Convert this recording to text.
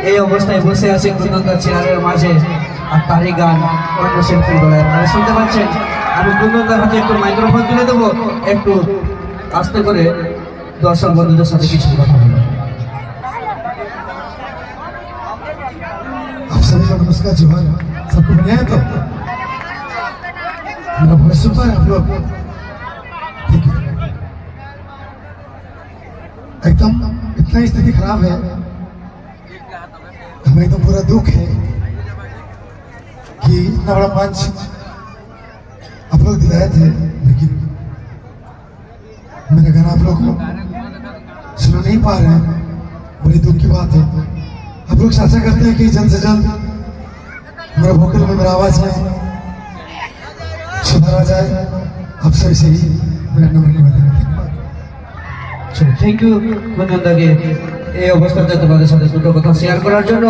এই অবস্থায় বসে আছে কুন্দনদার চেয়ারের মাঝে, আর তারই গান অন্য শিল্পীর গলায় আপনারা শুনতে পাচ্ছেন। আমি কুন্দনদার হাতে একটু মাইক্রোফোন তুলে দেবো, একটু আস্তে করে দর্শক বন্ধুদের সাথে কিছু কথা বলবো। आप सभी को नमस्कार जोहार। सबको बढ़िया है? तो मेरा वॉइस सुन पा रहे हैं आप लोग? ठीक है। एकदम इतना स्थिति खराब है, हमें एकदम पूरा दुख है कि इतना बड़ा मंच आप लोग दिलाए थे, लेकिन मेरा गाना आप लोग को सुना नहीं पा रहे हैं। बड़ी दुख की बात है। आप लोग आशा करते हैं कि जल्द से जल्द मेरा वोकल में, मेरा आवाज में सुधार आ जाए। आप सभी से ही मेरा नम्र निवेदन है। থ্যাংক ইউ কুন্দনদাকে এই অবস্থাতে তোমাদের সাথে দুটো কথা শেয়ার করার জন্য।